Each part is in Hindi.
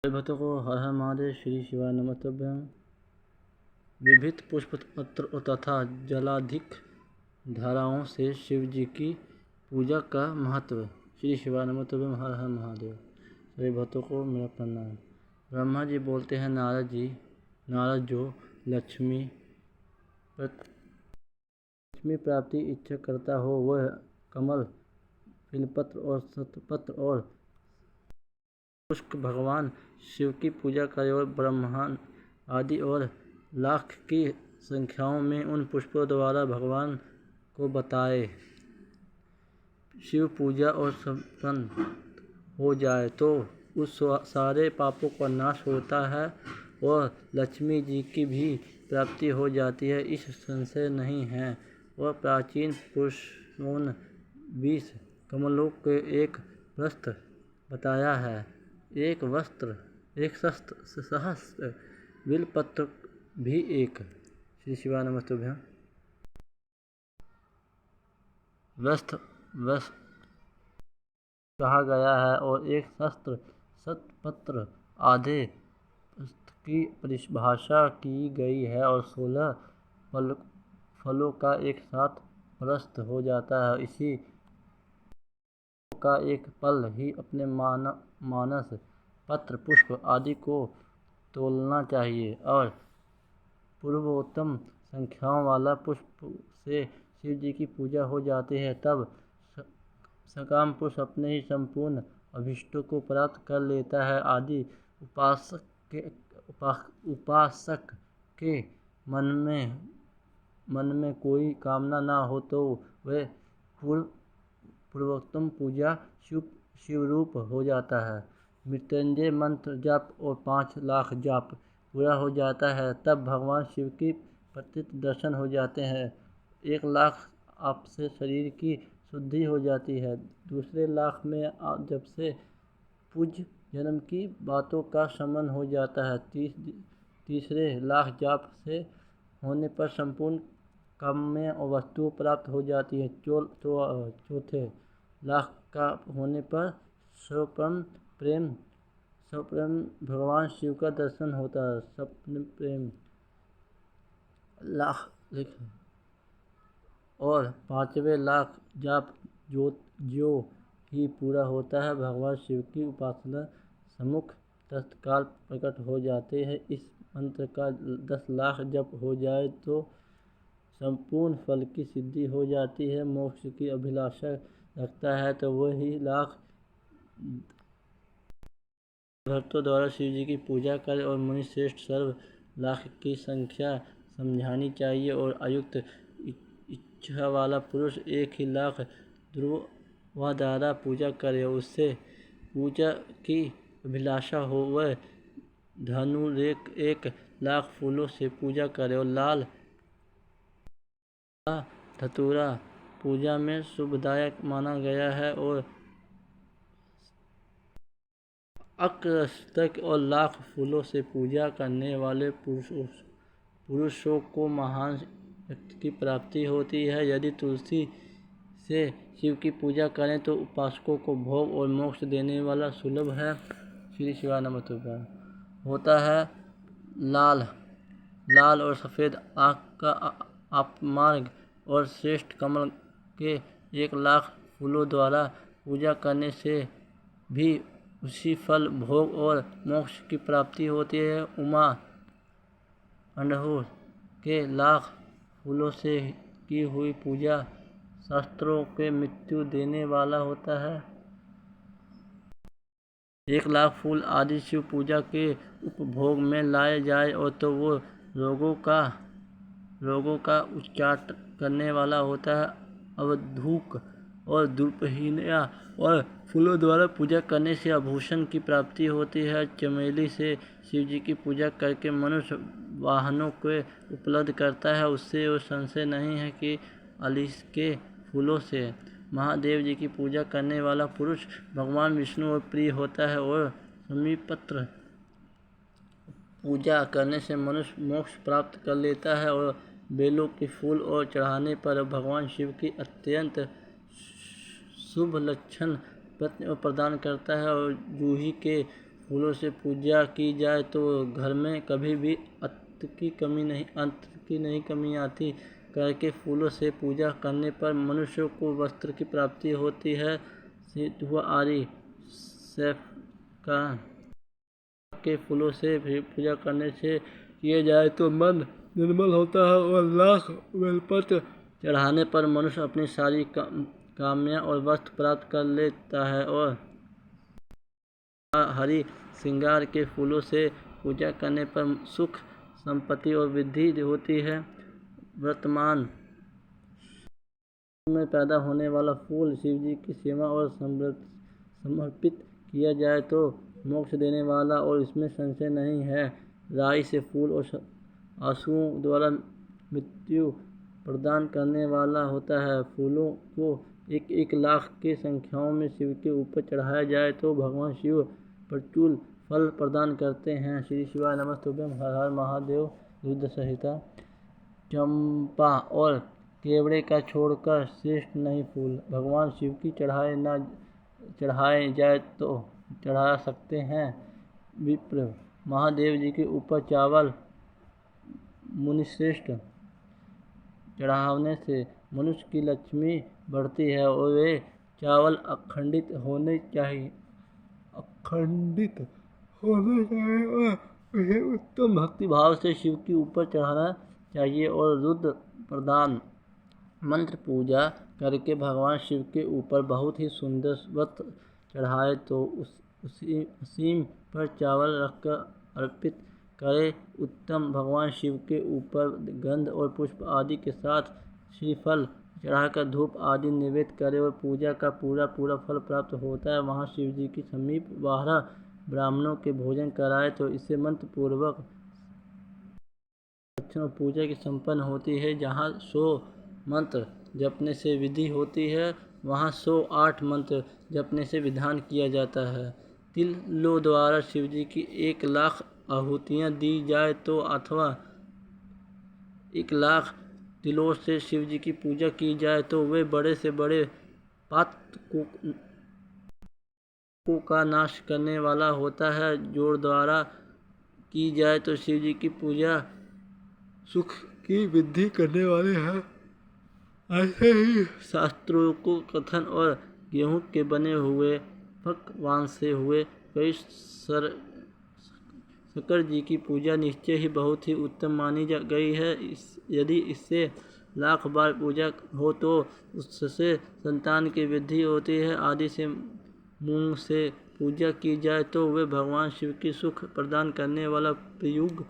भक्तों को हर हर महादेव, श्री शिवाय नमस्तुभ्यं। विविध पुष्प पत्र तथा जलाधिक धाराओं से शिव जी की पूजा का महत्व। श्री शिवाय नमस्तुभ्यं, हर हर महादेव। सभी भक्तों को मेरा प्रणाम। ब्रह्मा जी बोलते हैं नारद जो लक्ष्मी प्राप्ति इच्छा करता हो वह कमल, बिलपत्र और शतपत्र और पुष्प भगवान शिव की पूजा करे और ब्रह्मांड आदि और लाख की संख्याओं में उन पुष्पों द्वारा भगवान को बताए। शिव पूजा और संपन्न हो जाए तो उस सारे पापों का नाश होता है और लक्ष्मी जी की भी प्राप्ति हो जाती है, इस संशय नहीं है। और प्राचीन पुरुषों ने 20 कमलों के एक वस्त्र बताया है, एक सहस्त्र बिलपत्र भी एक। श्री शिवाय नमस्तुभ्यं। वस्त्र कहा गया है और एक सहस्त्र शतपत्र आधे की परिभाषा की गई है और 16 फलों का एक साथ प्रस्त हो जाता है। इसी का एक पल ही अपने मानस पत्र पुष्प आदि को तोलना चाहिए और पूर्वोत्तम संख्याओं वाला पुष्प से शिव जी की पूजा हो जाती है। तब सकाम पुरुष अपने ही संपूर्ण अभीष्टों को प्राप्त कर लेता है। आदि उपासक के मन में कोई कामना न हो तो वह पूर्वोत्तम पूजा शिवरूप हो जाता है। मृत्युंजय मंत्र जाप और 5 लाख जाप पूरा हो जाता है, तब भगवान शिव की प्रत्यक्ष दर्शन हो जाते हैं। 1 लाख आपसे शरीर की शुद्धि हो जाती है। दूसरे लाख में जब से पूज्य जन्म की बातों का शमन हो जाता है। तीसरे लाख जाप से होने पर संपूर्ण काम्य और वस्तुएं प्राप्त हो जाती हैं। चौथे लाख का होने पर स्वप्न प्रेम भगवान शिव का दर्शन होता है। सप्तम प्रेम लाख और 5वें लाख जाप जो ही पूरा होता है, भगवान शिव की उपासना सम्मुख तत्काल प्रकट हो जाते हैं। इस मंत्र का 10 लाख जप हो जाए तो संपूर्ण फल की सिद्धि हो जाती है। मोक्ष की अभिलाषा रखता है तो वही लाख भक्तों द्वारा शिव जी की पूजा करे और मुनि श्रेष्ठ सर्व लाख की संख्या समझानी चाहिए। और अयुक्त इच्छा वाला पुरुष 1 ही लाख ध्रुव द्वारा पूजा करे। उससे पूजा की अभिलाषा हो वह धनुरेक 1 लाख फूलों से पूजा करे। और लाल धतूरा पूजा में शुभदायक माना गया है और अक्षतक और लाख फूलों से पूजा करने वाले पुरुषों को महान शक्ति की प्राप्ति होती है। यदि तुलसी से शिव की पूजा करें तो उपासकों को भोग और मोक्ष देने वाला सुलभ है। श्री शिवाय नमस्तुभ्यं। होता है लाल और सफ़ेद आँख का अपमार्ग और श्रेष्ठ कमल के 1 लाख फूलों द्वारा पूजा करने से भी उसी फल, भोग और मोक्ष की प्राप्ति होती है। उमा अड़हुल के लाख फूलों से की हुई पूजा शास्त्रों के मृत्यु देने वाला होता है। 1 लाख फूल आदि शिव पूजा के उपभोग में लाए जाए और तो वो रोगों का उच्चाट करने वाला होता है। अवधूक और धूपहीनिया और फूलों द्वारा पूजा करने से आभूषण की प्राप्ति होती है। चमेली से शिव जी की पूजा करके मनुष्य वाहनों को उपलब्ध करता है। उससे वो संशय नहीं है कि अलीस के फूलों से महादेव जी की पूजा करने वाला पुरुष भगवान विष्णु और प्रिय होता है। और समीपत्र पूजा करने से मनुष्य मोक्ष प्राप्त कर लेता है। और बेलों के फूल और चढ़ाने पर भगवान शिव की अत्यंत शुभ लक्षण प्रदान करता है। और जूही के फूलों से पूजा की जाए तो घर में कभी भी अन्न की नहीं कमी आती। करके फूलों से पूजा करने पर मनुष्य को वस्त्र की प्राप्ति होती है। सिद्ध हुआ आर्य सैफ का के फूलों से भी पूजा करने से किए जाए तो मन निर्मल होता है और लाख बेलपत्र चढ़ाने पर मनुष्य अपनी सारी कामना और वस्त्र प्राप्त कर लेता है। और हरि श्रृंगार के फूलों से पूजा करने पर सुख संपत्ति और वृद्धि होती है। वर्तमान में पैदा होने वाला फूल शिवजी की सेवा और समर्पित किया जाए तो मोक्ष देने वाला और इसमें संशय नहीं है। राई से फूल और आंसुओं द्वारा मृत्यु प्रदान करने वाला होता है। फूलों को 1 लाख की संख्याओं में शिव के ऊपर चढ़ाया जाए तो भगवान शिव प्रचुर फल प्रदान करते हैं। श्री शिवाय नमस्तुभ्यं। हर हर महादेव। रुद्र संहिता। चंपा और केवड़े का छोड़कर श्रेष्ठ नहीं फूल भगवान शिव की चढ़ाए जाए तो चढ़ा सकते हैं। विप्र महादेव जी के ऊपर चावल मुनिश्रेष्ठ चढ़ाने से मनुष्य की लक्ष्मी बढ़ती है और वे चावल अखंडित होने चाहिए और उसे उत्तम भक्ति भाव से शिव के ऊपर चढ़ाना चाहिए। और रुद्र प्रदान मंत्र पूजा करके भगवान शिव के ऊपर बहुत ही सुंदर वस्त्र चढ़ाए तो उसी पर चावल रखकर अर्पित करे। उत्तम भगवान शिव के ऊपर गंध और पुष्प आदि के साथ श्रीफल चढ़ाकर धूप आदि निवेद करे और पूजा का पूरा फल प्राप्त होता है। वहाँ शिव जी के समीप 12 ब्राह्मणों के भोजन कराए तो इससे मंत्र पूर्वक दक्षिण और पूजा की संपन्न होती है। जहाँ 100 मंत्र जपने से विधि होती है वहाँ 108 मंत्र जपने से विधान किया जाता है। तिलों द्वारा शिवजी की 1 लाख आहुतियाँ दी जाए तो अथवा 1 लाख तिलों से शिवजी की पूजा की जाए तो वे बड़े से बड़े पाप का नाश करने वाला होता है। जोड़ द्वारा की जाए तो शिवजी की पूजा सुख की वृद्धि करने वाली है। ऐसे ही शास्त्रों को कथन और गेहूं के बने हुए पकवान से हुए कई शंकर जी की पूजा निश्चय ही बहुत ही उत्तम मानी गई है। यदि इससे 1,00,000 बार पूजा हो तो उससे संतान की वृद्धि होती है। आदि से मूंग से पूजा की जाए तो वे भगवान शिव की सुख प्रदान करने वाला प्रयुग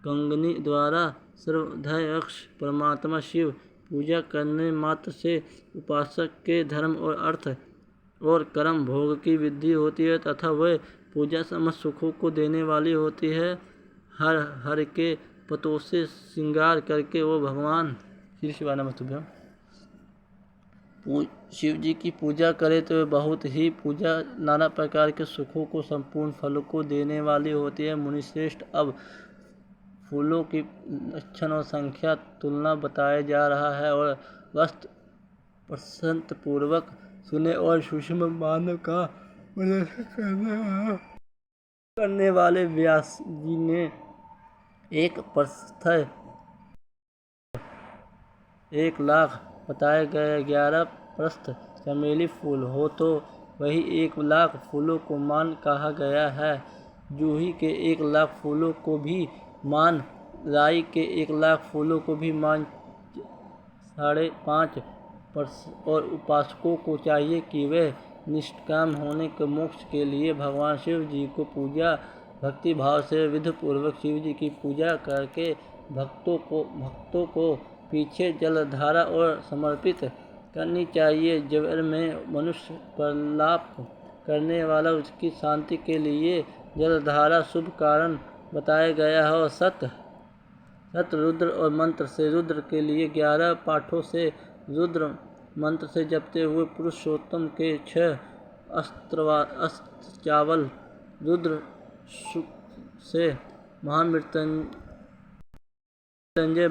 कंगनी द्वारा सर्वध्यक्ष परमात्मा शिव पूजा करने मात्र से उपासक के धर्म और अर्थ और कर्म भोग की वृद्धि होती है तथा वह पूजा समस्त सुखों को देने वाली होती है। हर हर के पतों से श्रृंगार करके वो भगवान श्री शिवाय नमस्तुभ्यं शिव जी की पूजा करे तो वे बहुत ही पूजा नाना प्रकार के सुखों को संपूर्ण फलों को देने वाली होती है। मुनिश्रेष्ठ अब फूलों की लक्षण और संख्या तुलना बताया जा रहा है और वस्तु प्रसन्न पूर्वक सुने और सूक्ष्म मानव का प्रदर्शन करने वाले व्यास जी ने एक प्रस्थ 1 लाख बताए गए 11 प्रस्थ चमेली फूल हो तो वही 1 लाख फूलों को मान कहा गया है। जूही के 1 लाख फूलों को भी मान, राई के 1 लाख फूलों को भी मान 5.5 और उपासकों को चाहिए कि वे निष्काम होने के मोक्ष के लिए भगवान शिव जी को पूजा भक्ति भाव से विधि पूर्वक शिव जी की पूजा करके भक्तों को पीछे जलधारा और समर्पित करनी चाहिए। जबर में मनुष्य प्रलाप करने वाला उसकी शांति के लिए जलधारा शुभ कारण बताया गया है। और सत रुद्र और मंत्र से रुद्र के लिए 11 पाठों से रुद्र मंत्र से जपते हुए पुरुषोत्तम के 6 अस्त्र चावल रुद्र से महामृत्युंजय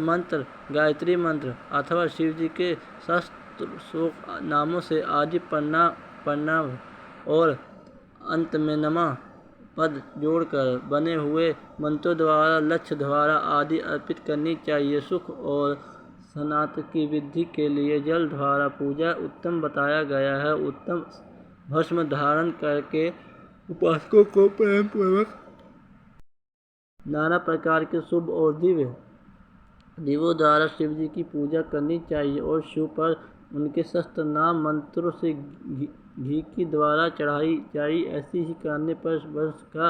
मंत्र गायत्री मंत्र अथवा शिव जी के सहस्त्र नामों से आदि प्रणाम और अंत में नमः पद जोड़कर बने हुए मंत्रों द्वारा लक्ष्य द्वारा आदि अर्पित करनी चाहिए। सुख और सनातन की वृद्धि के लिए जल द्वारा पूजा उत्तम बताया गया है। उत्तम भस्म धारण करके उपासकों को प्रेम पूर्वक नाना प्रकार के शुभ और दिव्यों द्वारा शिव जी की पूजा करनी चाहिए और शिव पर उनके शस्त्र नाम मंत्रों से घी की द्वारा चढ़ाई चाहिए। ऐसी ही करने पर वर्ष का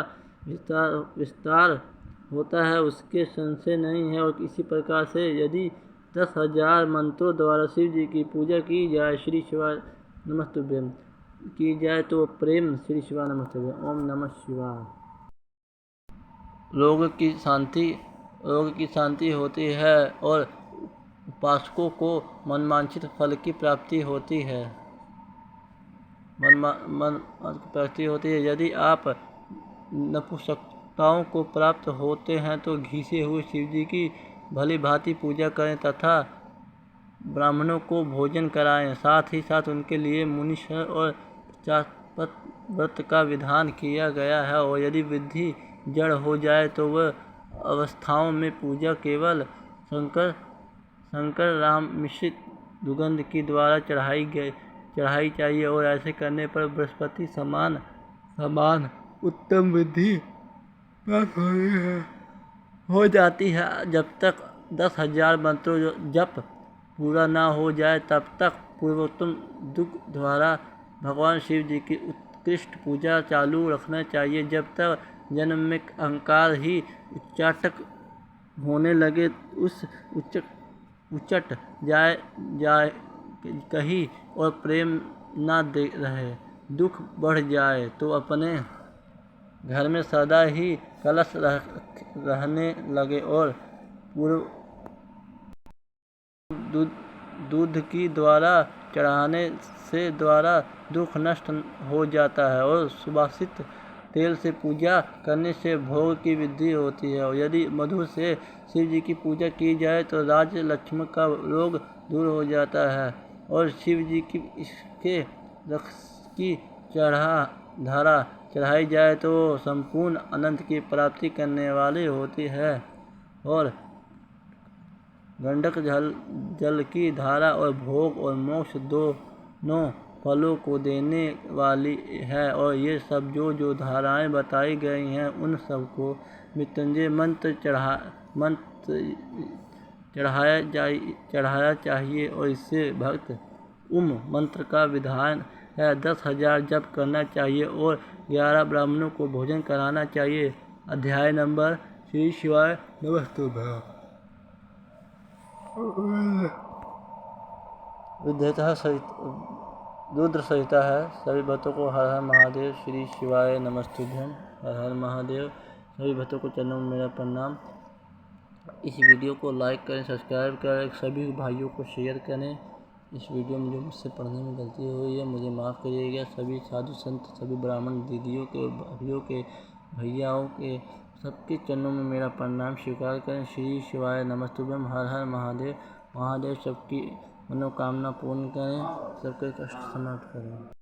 विस्तार होता है, उसके संशय नहीं है। और इसी प्रकार से यदि 10,000 मंत्रों द्वारा शिव जी की पूजा की जाए, श्री शिवाय नमस्तुभ्यं की जाए तो प्रेम श्री शिवाय नमस्तुभ्यं। ओम नमः शिवाय। रोग की शांति होती है और उपासकों को मनवांछित फल की प्राप्ति होती है। यदि आप नपुंसकताओं को प्राप्त होते हैं तो घिसे हुए शिव जी की भली भांति पूजा करें तथा ब्राह्मणों को भोजन कराएं। साथ ही साथ उनके लिए मुनीश्वर और 50 व्रत का विधान किया गया है। और यदि वृद्धि जड़ हो जाए तो वह अवस्थाओं में पूजा केवल शंकर राम मिश्रित दुगंध की द्वारा चढ़ाई चाहिए। और ऐसे करने पर बृहस्पति समान उत्तम वृद्धि प्राप्त हो जाती है। जब तक 10,000 मंत्रों जप पूरा ना हो जाए तब तक पूर्वोत्तम दुख द्वारा भगवान शिव जी की उत्कृष्ट पूजा चालू रखना चाहिए। जब तक जन्म में अहंकार ही उच्चाटक होने लगे, उचट जाए कहीं और प्रेम ना दे रहे, दुख बढ़ जाए तो अपने घर में सदा ही कलश रहने लगे और दूध की द्वारा चढ़ाने से द्वारा दुख नष्ट हो जाता है। और सुवासित तेल से पूजा करने से भोग की वृद्धि होती है। और यदि मधु से शिव जी की पूजा की जाए तो राज्य लक्ष्मी का रोग दूर हो जाता है। और शिव जी की इसके रस की धारा चढ़ाई जाए तो संपूर्ण अनंत की प्राप्ति करने वाली होती है। और गंडक जल की धारा और भोग और मोक्ष दोनों फलों को देने वाली है। और ये सब जो धाराएं बताई गई हैं उन सब को मृत्युंजय मंत्र चढ़ाया चाहिए। और इससे भक्त मंत्र का विधान है 10,000 जप करना चाहिए और 11 ब्राह्मणों को भोजन कराना चाहिए। अध्याय नंबर श्री शिवाय नमस्तुभ्यं। रुद्र संहिता है। सभी भक्तों को हर हर महादेव, श्री शिवाय नमस्तुभ्यं, हर हर महादेव। सभी भक्तों को चरणों में मेरा प्रणाम। इस वीडियो को लाइक करें, सब्सक्राइब करें, सभी भाइयों को शेयर करें। इस वीडियो में जो मुझसे पढ़ने में गलती हुई है मुझे माफ़ करिएगा। सभी साधु संत, सभी ब्राह्मण दीदियों के, भाइयों के, भैयाओं के, सबके चरणों में मेरा प्रणाम स्वीकार करें। श्री शिवाय नमस्तुभ्यं, हर हर महादेव। महादेव सबकी मनोकामना पूर्ण करें, सबके कष्ट समाप्त करें।